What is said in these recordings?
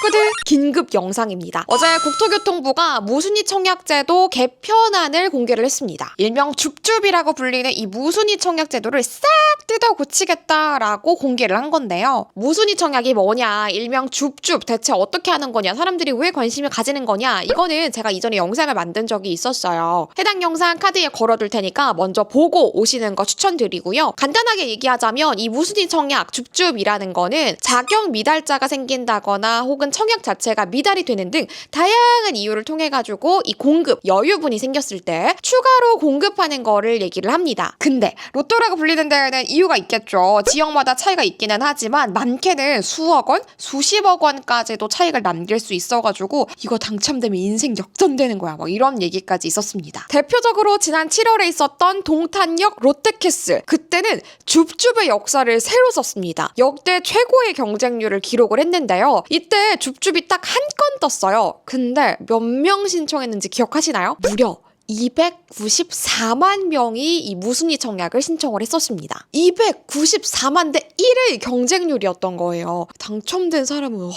코드 긴급 영상입니다. 어제 국토교통부가 무순위 청약제도 개편안을 공개를 했습니다. 일명 줍줍이라고 불리는 이 무순위 청약제도를 싹 뜯어 고치겠다라고 공개를 한 건데요. 무순위 청약이 뭐냐, 일명 줍줍 대체 어떻게 하는 거냐, 사람들이 왜 관심을 가지는 거냐, 이거는 제가 이전에 영상을 만든 적이 있었어요. 해당 영상 카드에 걸어둘 테니까 먼저 보고 오시는 거 추천드리고요. 간단하게 얘기하자면 이 무순위 청약 줍줍이라는 거는 자격 미달자가 생긴다거나 혹은 청약 자체가 미달이 되는 등 다양한 이유를 통해 가지고 이 공급 여유분이 생겼을 때 추가로 공급하는 거를 얘기를 합니다. 근데 로또라고 불리는 데에는 이유가 있겠죠. 지역마다 차이가 있기는 하지만 많게는 수억 원, 수십억 원까지도 차이를 남길 수 있어가지고 이거 당첨되면 인생 역전되는 거야, 뭐 이런 얘기까지 있었습니다. 대표적으로 지난 7월에 있었던 동탄역 롯데캐슬, 그때는 줍줍의 역사를 새로 썼습니다. 역대 최고의 경쟁률을 기록을 했는데요. 이때 줍줍이 딱 한 건 떴어요. 근데 몇 명 신청했는지 기억하시나요? 무려 294만 명이 이 무순위 청약을 신청을 했었습니다. 294만 대 1의 경쟁률이었던 거예요. 당첨된 사람은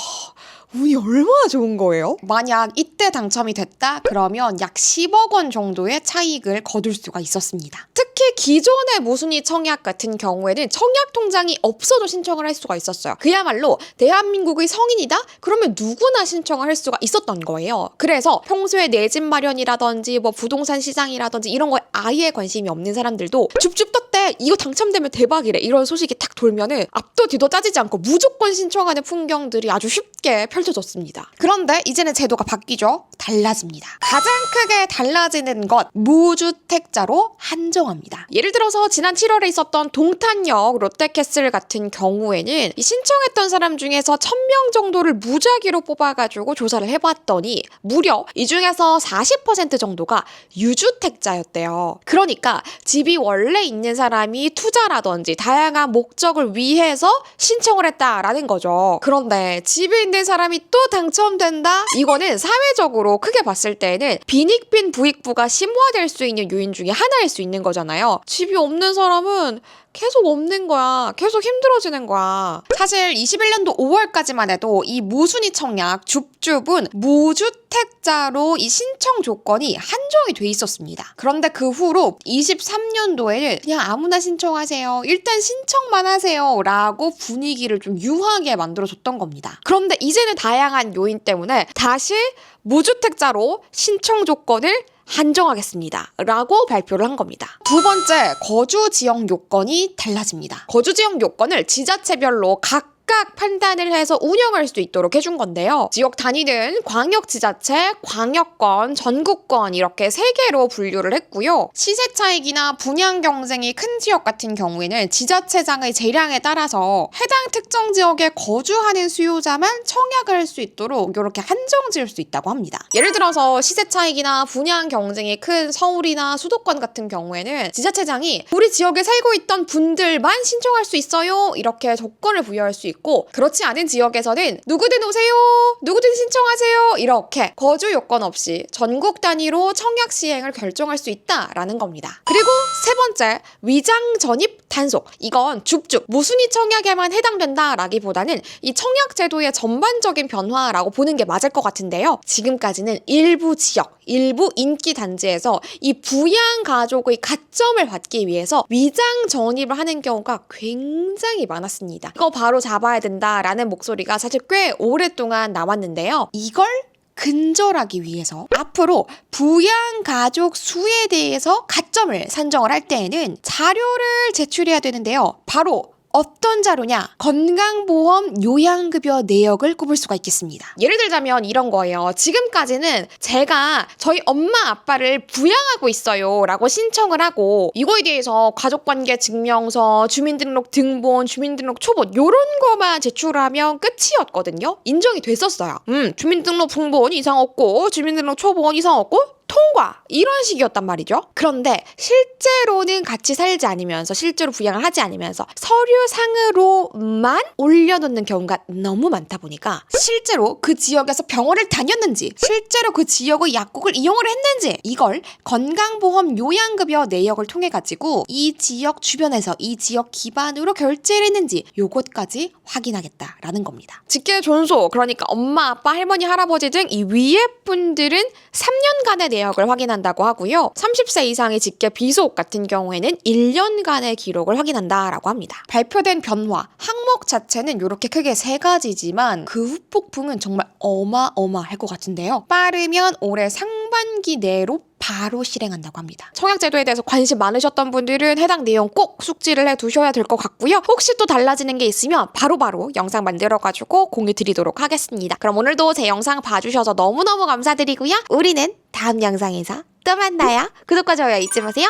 운이 얼마나 좋은 거예요? 만약 이때 당첨이 됐다 그러면 약 10억 원 정도의 차익을 거둘 수가 있었습니다. 특히 기존의 무순위 청약 같은 경우에는 청약 통장이 없어도 신청을 할 수가 있었어요. 그야말로 대한민국의 성인이다? 그러면 누구나 신청을 할 수가 있었던 거예요. 그래서 평소에 내 집 마련이라든지 뭐 부동산 시장이라든지 이런 거에 아예 관심이 없는 사람들도 줍줍 떴대, 이거 당첨되면 대박이래, 이런 소식이 탁 돌면은 앞도 뒤도 따지지 않고 무조건 신청하는 풍경들이 아주 쉽게 펼쳐졌습니다. 그런데 이제는 제도가 바뀌죠. 달라집니다. 가장 크게 달라지는 것, 무주택자로 한정합니다. 예를 들어서 지난 7월에 있었던 동탄역 롯데캐슬 같은 경우에는 이 신청했던 사람 중에서 1000명 정도를 무작위로 뽑아가지고 조사를 해봤더니 무려 이 중에서 40% 정도가 유주택자였대요. 그러니까 집이 원래 있는 사람이 투자라든지 다양한 목적을 위해서 신청을 했다라는 거죠. 그런데 집에 있는 사람이 또 당첨된다? 이거는 사회적으로 크게 봤을 때는 빈익빈 부익부가 심화될 수 있는 요인 중에 하나일 수 있는 거잖아요. 집이 없는 사람은 계속 없는 거야. 계속 힘들어지는 거야. 사실 21년도 5월까지만 해도 이 무순위 청약 줍줍은 무주택자로 이 신청 조건이 한정이 돼 있었습니다. 그런데 그 후로 23년도에는 그냥 아무나 신청하세요, 일단 신청만 하세요 라고 분위기를 좀 유하게 만들어줬던 겁니다. 그런데 이제는 다양한 요인 때문에 다시 무주택자로 신청 조건을 한정하겠습니다 라고 발표를 한 겁니다. 두 번째, 거주 지역 요건이 달라집니다. 거주 지역 요건을 지자체별로 각각 판단을 해서 운영할 수 있도록 해준 건데요. 지역 단위는 광역지자체, 광역권, 전국권 이렇게 3개로 분류를 했고요. 시세 차익이나 분양 경쟁이 큰 지역 같은 경우에는 지자체장의 재량에 따라서 해당 특정 지역에 거주하는 수요자만 청약을 할 수 있도록 이렇게 한정 지을 수 있다고 합니다. 예를 들어서 시세 차익이나 분양 경쟁이 큰 서울이나 수도권 같은 경우에는 지자체장이 우리 지역에 살고 있던 분들만 신청할 수 있어요, 이렇게 조건을 부여할 수 있고, 그렇지 않은 지역에서는 누구든 오세요, 누구든 신청하세요, 이렇게 거주 요건 없이 전국 단위로 청약 시행을 결정할 수 있다라는 겁니다. 그리고 세 번째, 위장 전입 단속. 이건 줍줍 무순위 청약에만 해당된다라기보다는 이 청약 제도의 전반적인 변화라고 보는 게 맞을 것 같은데요. 지금까지는 일부 지역, 일부 인기 단지에서 이 부양 가족의 가점을 받기 위해서 위장 전입을 하는 경우가 굉장히 많았습니다. 이거 바로 잡아야 된다라는 목소리가 사실 꽤 오랫동안 나왔는데요. 이걸 근절하기 위해서 앞으로 부양 가족 수에 대해서 가점을 산정을 할 때에는 자료를 제출해야 되는데요. 바로 어떤 자료냐? 건강보험 요양급여 내역을 꼽을 수가 있겠습니다. 예를 들자면 이런 거예요. 지금까지는 제가 저희 엄마 아빠를 부양하고 있어요 라고 신청을 하고 이거에 대해서 가족관계 증명서, 주민등록 등본, 주민등록 초본 요런 거만 제출하면 끝이었거든요. 인정이 됐었어요. 주민등록 등본 이상 없고 주민등록 초본 이상 없고 통과 이런 식이었단 말이죠. 그런데 실제로는 같이 살지 않으면서 실제로 부양을 하지 않으면서 서류상으로만 올려놓는 경우가 너무 많다 보니까 실제로 그 지역에서 병원을 다녔는지 실제로 그 지역의 약국을 이용을 했는지 이걸 건강보험 요양급여 내역을 통해 가지고 이 지역 주변에서 이 지역 기반으로 결제를 했는지 요것까지 확인하겠다라는 겁니다. 직계 존소 그러니까 엄마, 아빠, 할머니, 할아버지 등 이 위에 분들은 3년간의 내역을 확인한다고 하고요. 30세 이상의 직계 비속 같은 경우에는 1년간의 기록을 확인한다라고 합니다. 발표된 변화, 항목 자체는 이렇게 크게 3가지지만 그 후폭풍은 정말 어마어마할 것 같은데요. 빠르면 올해 상반기 내로 바로 실행한다고 합니다. 청약제도에 대해서 관심 많으셨던 분들은 해당 내용 꼭 숙지를 해두셔야 될 것 같고요. 혹시 또 달라지는 게 있으면 바로바로 영상 만들어가지고 공유 드리도록 하겠습니다. 그럼 오늘도 제 영상 봐주셔서 너무너무 감사드리고요. 우리는 다음 영상에서 또 만나요. 구독과 좋아요 잊지 마세요.